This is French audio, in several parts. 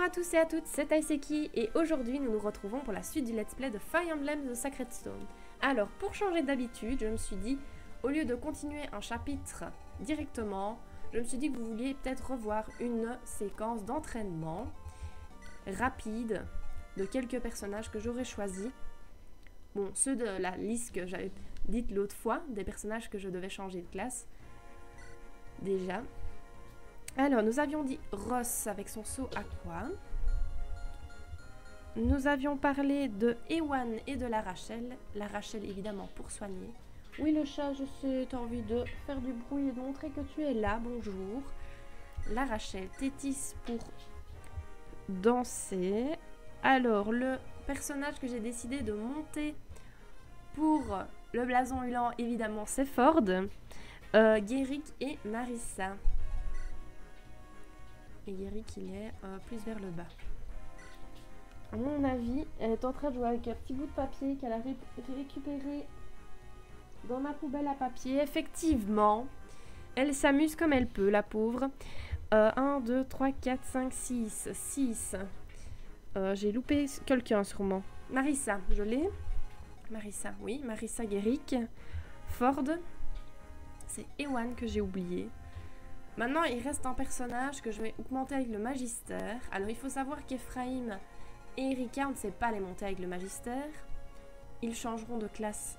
Bonjour à tous et à toutes, c'est Taiseki et aujourd'hui nous nous retrouvons pour la suite du let's play de Fire Emblem The Sacred Stone. Alors pour changer d'habitude, je me suis dit, au lieu de continuer un chapitre directement, je me suis dit que vous vouliez peut-être revoir une séquence d'entraînement rapide de quelques personnages que j'aurais choisis. Bon, ceux de la liste que j'avais dite l'autre fois, des personnages que je devais changer de classe. Déjà. Alors, nous avions dit Ross avec son saut aqua. Nous avions parlé de Ewan et de la Rachel. La Rachel, évidemment, pour soigner. Oui, le chat, je sais, t'as envie de faire du bruit et de montrer que tu es là. Bonjour. La Rachel, Tétis pour danser. Alors, le personnage que j'ai décidé de monter pour le blason hulant, évidemment, c'est Ford. Guéric et Marissa. Et Guéric, il est plus vers le bas. À mon avis, elle est en train de jouer avec un petit bout de papier qu'elle a récupéré dans ma poubelle à papier. Effectivement, elle s'amuse comme elle peut, la pauvre. 1, 2, 3, 4, 5, 6. 6. J'ai loupé quelqu'un sûrement. Marissa, je l'ai. Marissa, oui. Marissa Guéric. Ford. C'est Ewan que j'ai oublié. Maintenant, il reste un personnage que je vais augmenter avec le Magister. Alors, il faut savoir qu'Ephraim et Erika, on ne sait pas les monter avec le Magister. Ils changeront de classe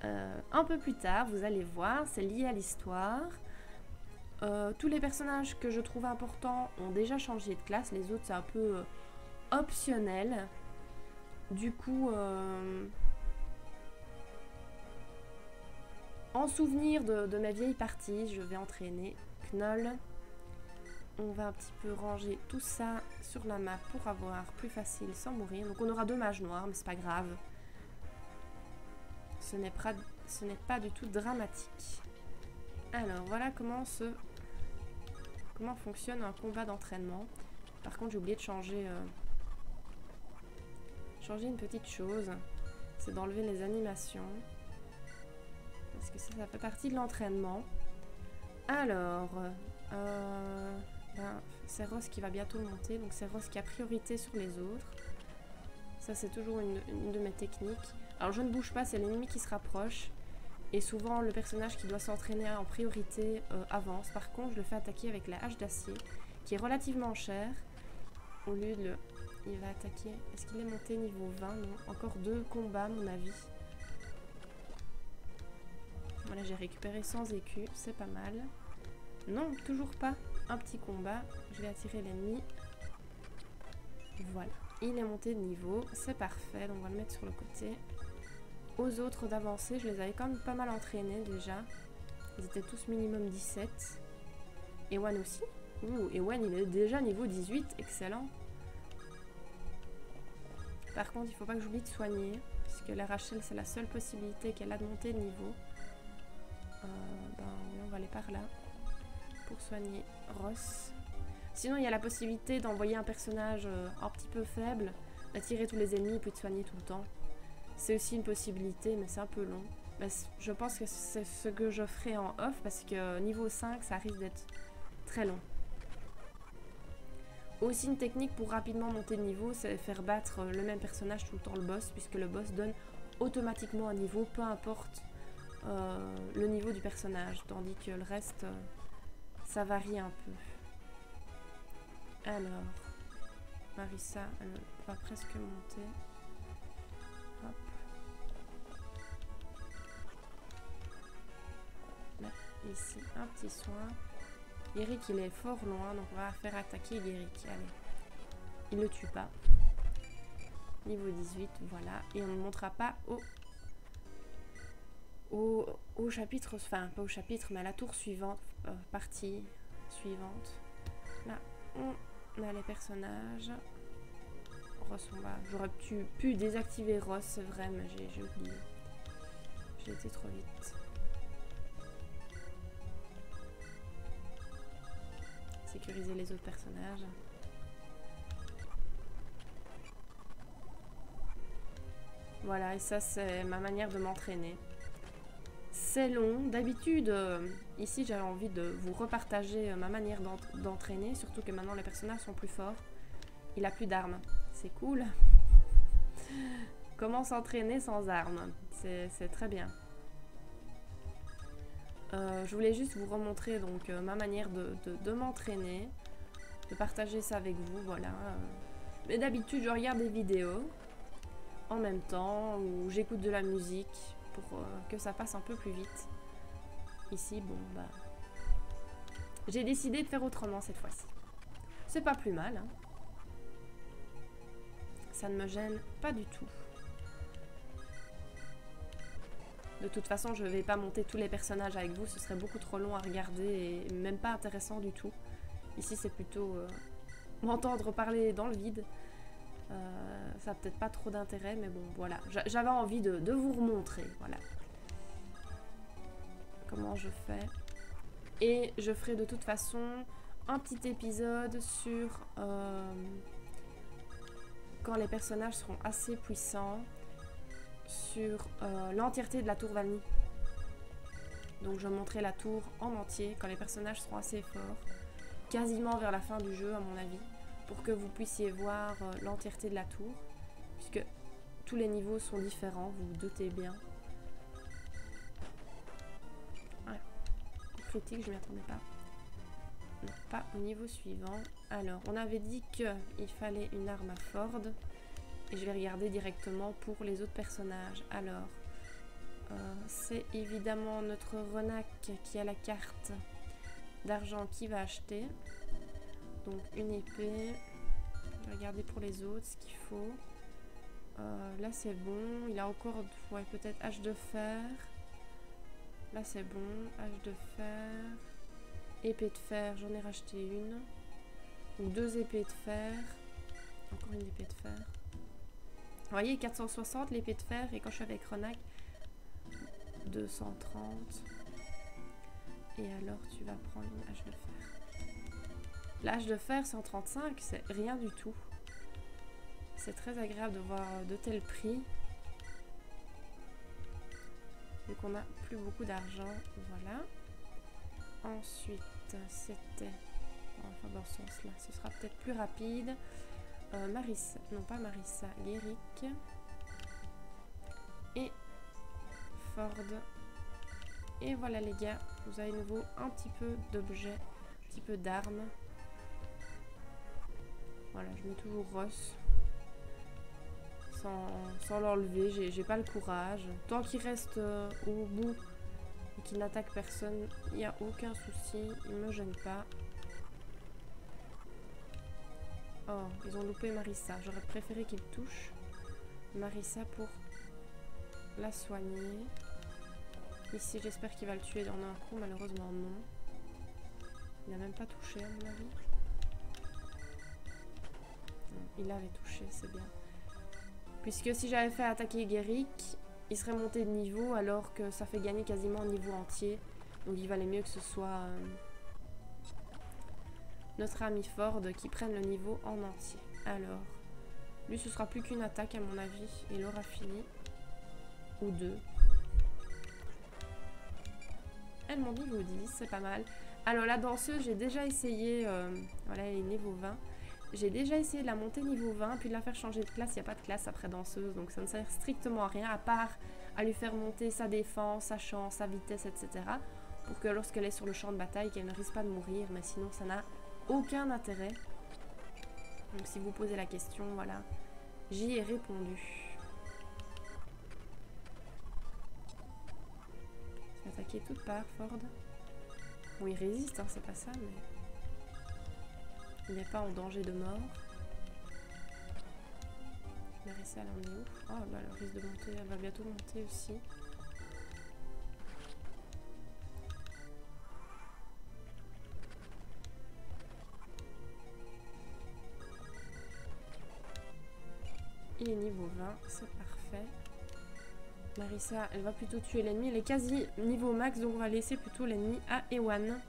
un peu plus tard, vous allez voir, c'est lié à l'histoire. Tous les personnages que je trouve importants ont déjà changé de classe, les autres c'est un peu optionnel. Du coup, en souvenir de ma vieille partie, je vais entraîner Knoll. On va un petit peu ranger tout ça sur la map pour avoir plus facile sans mourir. Donc on aura 2 mages noirs, mais c'est pas grave. Ce n'est pas du tout dramatique. Alors voilà comment fonctionne un combat d'entraînement. Par contre j'ai oublié de changer une petite chose. C'est d'enlever les animations. Parce que ça fait partie de l'entraînement. Alors, c'est Ross qui va bientôt monter, donc c'est Ross qui a priorité sur les autres. Ça c'est toujours une de mes techniques. Alors je ne bouge pas, c'est l'ennemi qui se rapproche. Et souvent le personnage qui doit s'entraîner en priorité avance. Par contre je le fais attaquer avec la hache d'acier, qui est relativement chère. Au lieu de il va attaquer... Est-ce qu'il est monté niveau 20? Non, encore 2 combats à mon avis. Voilà, j'ai récupéré 100 écus, c'est pas mal. Non, toujours pas. Un petit combat. Je vais attirer l'ennemi. Voilà. Il est monté de niveau. C'est parfait. Donc on va le mettre sur le côté. Aux autres d'avancer. Je les avais quand même pas mal entraînés déjà. Ils étaient tous minimum 17. Ewan aussi. Ewan il est déjà niveau 18. Excellent. Par contre, il faut pas que j'oublie de soigner. Puisque la Rachel, c'est la seule possibilité qu'elle a de monter de niveau. Oui, on va aller par là. Pour soigner Ross. Sinon il y a la possibilité d'envoyer un personnage un petit peu faible, d'attirer tous les ennemis puis de soigner tout le temps. C'est aussi une possibilité mais c'est un peu long. Mais je pense que c'est ce que je ferai en off parce que niveau 5 ça risque d'être très long. Aussi une technique pour rapidement monter de niveau, c'est faire battre le même personnage tout le temps le boss, puisque le boss donne automatiquement un niveau, peu importe le niveau du personnage, tandis que le reste ça varie un peu. Alors, Marissa, elle va presque monter. Hop. Là, ici, un petit soin. Guéric, il est fort loin, donc on va faire attaquer Guéric. Allez, il ne le tue pas. Niveau 18, voilà. Et on ne montera pas au chapitre, enfin pas au chapitre, mais à la tour suivante, partie suivante. Là, on a les personnages. Ross, j'aurais pu désactiver Ross, c'est vrai, mais j'ai oublié. J'ai été trop vite. Sécuriser les autres personnages. Voilà, et ça c'est ma manière de m'entraîner. C'est long. D'habitude, ici j'avais envie de vous repartager ma manière d'entraîner, surtout que maintenant les personnages sont plus forts. Il a plus d'armes. C'est cool. Comment s'entraîner sans armes? C'est très bien. Je voulais juste vous remontrer donc ma manière de m'entraîner, de partager ça avec vous, voilà. Mais d'habitude, je regarde des vidéos en même temps ou j'écoute de la musique pour que ça passe un peu plus vite. Ici, bon, bah, j'ai décidé de faire autrement cette fois-ci. C'est pas plus mal, hein. Ça ne me gêne pas du tout. De toute façon, je ne vais pas monter tous les personnages avec vous, ce serait beaucoup trop long à regarder et même pas intéressant du tout. Ici, c'est plutôt m'entendre parler dans le vide. Ça n'a peut-être pas trop d'intérêt, mais bon, voilà. J'avais envie de vous remontrer, voilà. Comment je fais. Et je ferai de toute façon un petit épisode sur quand les personnages seront assez puissants, sur l'entièreté de la tour Valmy. Donc je montrerai la tour en entier quand les personnages seront assez forts, quasiment vers la fin du jeu à mon avis, pour que vous puissiez voir l'entièreté de la tour, puisque tous les niveaux sont différents, vous vous doutez bien. Ouais. Critique, je m'y attendais pas. Non, pas au niveau suivant. Alors, on avait dit qu'il fallait une arme à Ford. Et je vais regarder directement pour les autres personnages. Alors, c'est évidemment notre Renac qui a la carte d'argent qui va acheter. Donc, une épée. Je vais regarder pour les autres ce qu'il faut. Là, c'est bon. Il a encore, ouais, peut-être hache de fer. Là, c'est bon. Hache de fer. Épée de fer, j'en ai racheté une. Donc, 2 épées de fer. Encore une épée de fer. Vous voyez, 460 l'épée de fer, et quand je suis avec Renac, 230. Et alors, tu vas prendre une hache de fer. L'hache de fer, 135, c'est rien du tout. C'est très agréable de voir de tels prix. Vu qu'on n'a plus beaucoup d'argent, voilà. Ensuite, c'était... Enfin, dans ce sens-là, ce sera peut-être plus rapide. Marissa, non pas Marissa, Lyric et Ford. Et voilà les gars, vous avez de nouveau un petit peu d'objets, un petit peu d'armes. Voilà, je mets toujours Ross sans l'enlever, j'ai pas le courage. Tant qu'il reste au bout et qu'il n'attaque personne, il n'y a aucun souci, il me gêne pas. Oh, ils ont loupé Marissa. J'aurais préféré qu'ils touchent Marissa pour la soigner. Ici, j'espère qu'il va le tuer dans un coup. Malheureusement, non. Il n'a même pas touché, à mon avis. Non, il avait touché, c'est bien. Puisque si j'avais fait attaquer Guéric, il serait monté de niveau alors que ça fait gagner quasiment un niveau entier. Donc il valait mieux que ce soit... notre ami Ford qui prenne le niveau en entier. Alors, lui ce sera plus qu'une attaque à mon avis. Il aura fini. Ou 2. Elle m'ont dit niveau 10, c'est pas mal. Alors la danseuse, j'ai déjà essayé, voilà elle est niveau 20. J'ai déjà essayé de la monter niveau 20, puis de la faire changer de classe. Il n'y a pas de classe après danseuse, donc ça ne sert strictement à rien, à part à lui faire monter sa défense, sa chance, sa vitesse, etc. Pour que lorsqu'elle est sur le champ de bataille, qu'elle ne risque pas de mourir, mais sinon ça n'a aucun intérêt. Donc si vous posez la question, voilà, j'y ai répondu. C'est attaqué toute part, Ford. Bon, il résiste, hein, c'est pas ça, mais il n'est pas en danger de mort. Marissa, elle en est où? Oh, bah, elle risque de monter, elle va bientôt monter aussi. Il est niveau 20, c'est parfait. Marissa, elle va plutôt tuer l'ennemi. Elle est quasi niveau max, donc on va laisser plutôt l'ennemi à Ewan.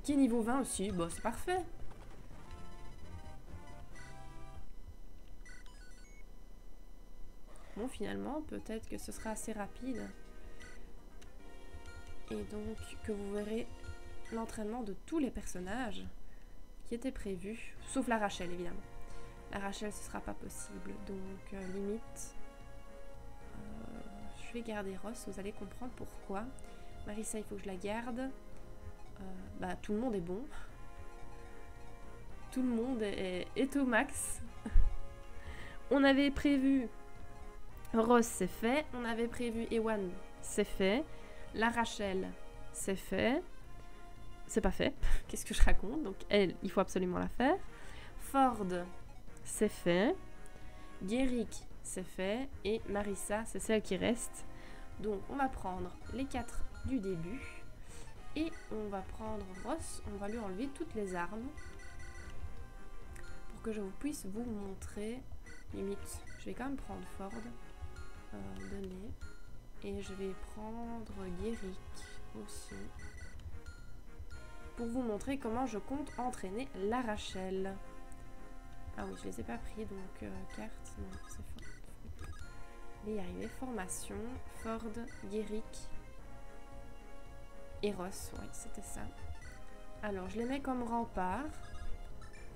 Qui est niveau 20 aussi. Bon, c'est parfait. Bon, finalement, peut-être que ce sera assez rapide. Et donc, que vous verrez l'entraînement de tous les personnages qui étaient prévus. Sauf la Rachel, évidemment. La Rachel, ce sera pas possible. Donc, limite... je vais garder Ross, vous allez comprendre pourquoi. Marissa, il faut que je la garde. Bah, tout le monde est bon. Tout le monde est au max. On avait prévu Ross, c'est fait. On avait prévu Ewan, c'est fait. La Rachel, c'est fait. C'est pas fait. Qu'est-ce que je raconte? Donc elle, il faut absolument la faire. Ford, c'est fait. Guéric, c'est fait. Et Marissa, c'est celle qui reste. Donc on va prendre les 4 du début. Et on va prendre Ross. On va lui enlever toutes les armes. Pour que je puisse vous montrer. Limite, je vais quand même prendre Ford. Donner. Et je vais prendre Guéric aussi. Pour vous montrer comment je compte entraîner la Rachel. Ah oui, je les ai pas pris, donc carte, non, c'est fort. Je vais y arriver. Formation, Ford, Guéric et Ross, ouais, c'était ça. Alors, je les mets comme rempart.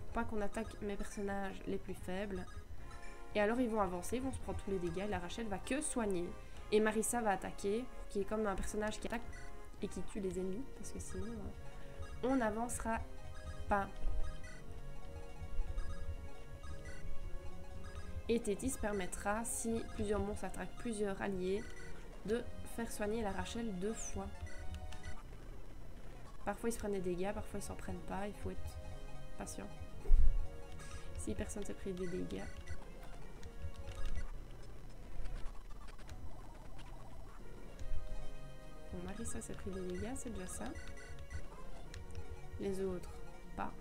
Pour pas qu'on attaque mes personnages les plus faibles. Et alors, ils vont avancer, ils vont se prendre tous les dégâts. La Rachel va que soigner. Et Marissa va attaquer, qui est comme un personnage qui attaque et qui tue les ennemis. Parce que sinon, on n'avancera pas. Et Tétis permettra, si plusieurs monstres attaquent plusieurs alliés, de faire soigner la Rachel 2 fois. Parfois ils se prennent des dégâts, parfois ils s'en prennent pas, il faut être patient. Si personne s'est pris des dégâts. Bon, Marissa s'est pris des dégâts, c'est déjà ça. Les autres, pas.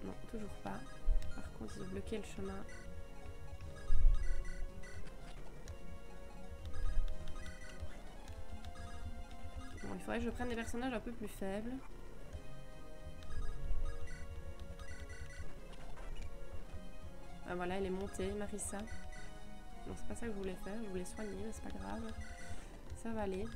Non, toujours pas. Par contre, ils ont bloqué le chemin. Bon, il faudrait que je prenne des personnages un peu plus faibles. Ah voilà, elle est montée, Marissa. Non, c'est pas ça que je voulais faire. Je voulais soigner, mais c'est pas grave. Ça va aller.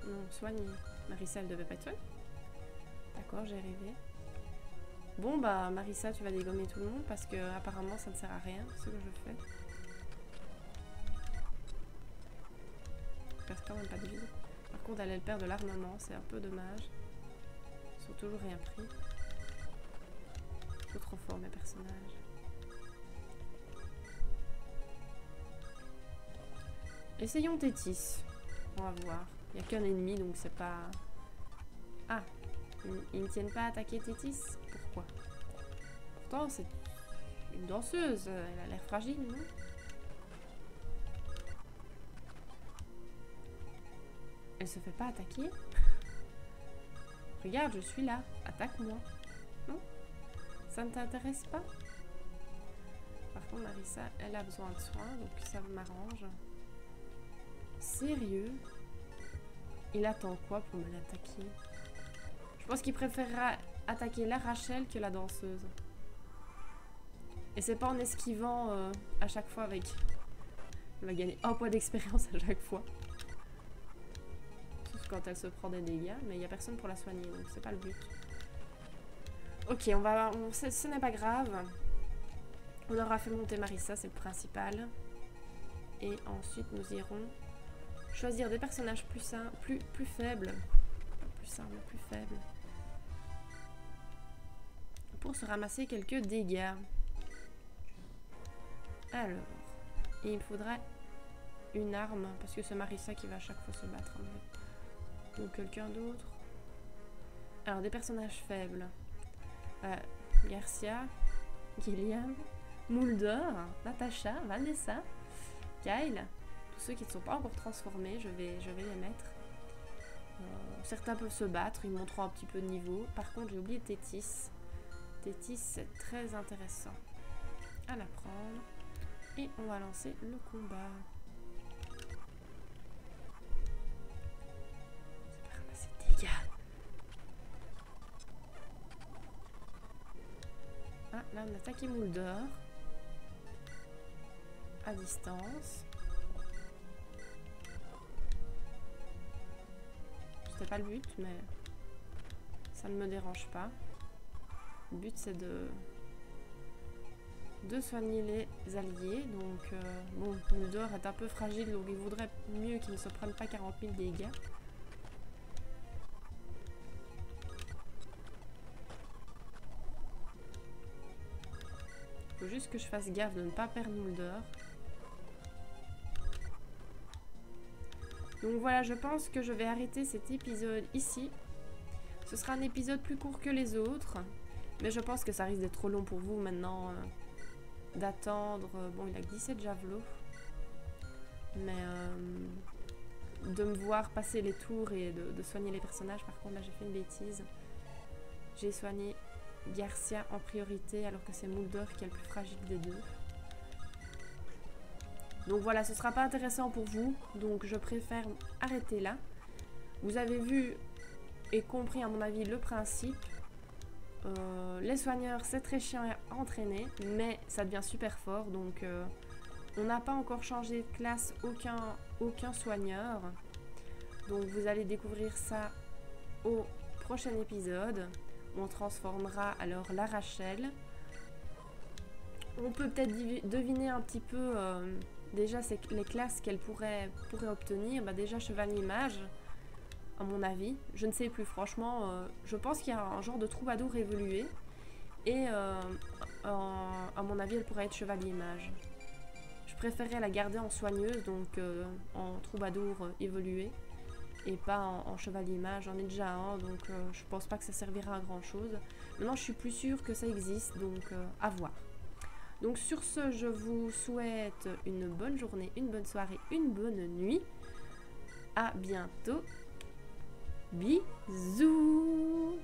Non, soigner. Marissa, elle devait pas être soignée. D'accord, j'ai rêvé. Bon, bah, Marissa, tu vas dégommer tout le monde parce que apparemment ça ne sert à rien, ce que je fais. Je perds quand même pas de vie. Par contre, elle est le père de l'armement, c'est un peu dommage. Ils ont toujours rien pris. Ils sont trop forts, mes personnages. Essayons Tétis. On va voir. Il n'y a qu'un ennemi, donc c'est pas... Ah, ils ne tiennent pas à attaquer Tétis. Pourquoi? Pourtant, c'est une danseuse. Elle a l'air fragile, non? Elle se fait pas attaquer? Regarde, je suis là. Attaque-moi. Non? Ça ne t'intéresse pas? Par contre, Marissa, elle a besoin de soins, donc ça m'arrange. Sérieux? Il attend quoi pour me l'attaquer? Je pense qu'il préférera attaquer la Rachel que la danseuse. Et c'est pas en esquivant à chaque fois avec... Elle va gagner 1 point d'expérience à chaque fois. Sauf quand elle se prend des dégâts, mais il n'y a personne pour la soigner, donc c'est pas le but. Ok, ce n'est pas grave. On aura fait monter Marissa, c'est le principal. Et ensuite, nous irons choisir des personnages plus faibles. Pas plus simples, mais plus faibles. Pour se ramasser quelques dégâts. Alors, et il me faudra une arme, parce que c'est Marissa qui va à chaque fois se battre. Donc quelqu'un d'autre. Alors, des personnages faibles. Garcia, Gilliam, Mulder, Natasha, Vanessa, Kyle. Tous ceux qui ne sont pas encore transformés, je vais les mettre. Certains peuvent se battre, ils montreront un petit peu de niveau. Par contre, j'ai oublié Tétis. Tétis, c'est très intéressant à la prendre. Et on va lancer le combat. C'est pas ramasser de dégâts. attaquer Moulder. À distance. C'était pas le but, mais ça ne me dérange pas. Le but c'est de soigner les alliés. Donc bon, Moulder est un peu fragile, donc il vaudrait mieux qu'il ne se prenne pas 40 000 dégâts. Il faut juste que je fasse gaffe de ne pas perdre Moulder. Donc voilà, je pense que je vais arrêter cet épisode ici. Ce sera un épisode plus court que les autres. Mais je pense que ça risque d'être trop long pour vous maintenant d'attendre. Bon, il a que 17 javelots. Mais de me voir passer les tours et de soigner les personnages. Par contre, là, j'ai fait une bêtise. J'ai soigné Garcia en priorité alors que c'est Moulder qui est le plus fragile des deux. Donc voilà, ce sera pas intéressant pour vous, donc je préfère arrêter là. Vous avez vu et compris à mon avis le principe. Les soigneurs, c'est très chiant à entraîner, mais ça devient super fort, donc on n'a pas encore changé de classe aucun soigneur. Donc vous allez découvrir ça au prochain épisode. On transformera alors la Rachel. On peut peut-être deviner un petit peu déjà les classes qu'elle pourrait obtenir. Bah déjà chevalier mage, à mon avis. Je ne sais plus franchement. Je pense qu'il y a un genre de troubadour évolué. Et à mon avis elle pourrait être chevalier mage. Je préférerais la garder en soigneuse, donc en troubadour évolué. Et pas en chevalier mage, j'en ai déjà un, donc je pense pas que ça servira à grand chose. Maintenant je suis plus sûre que ça existe, donc à voir. Donc sur ce, je vous souhaite une bonne journée, une bonne soirée, une bonne nuit. À bientôt. Bisous.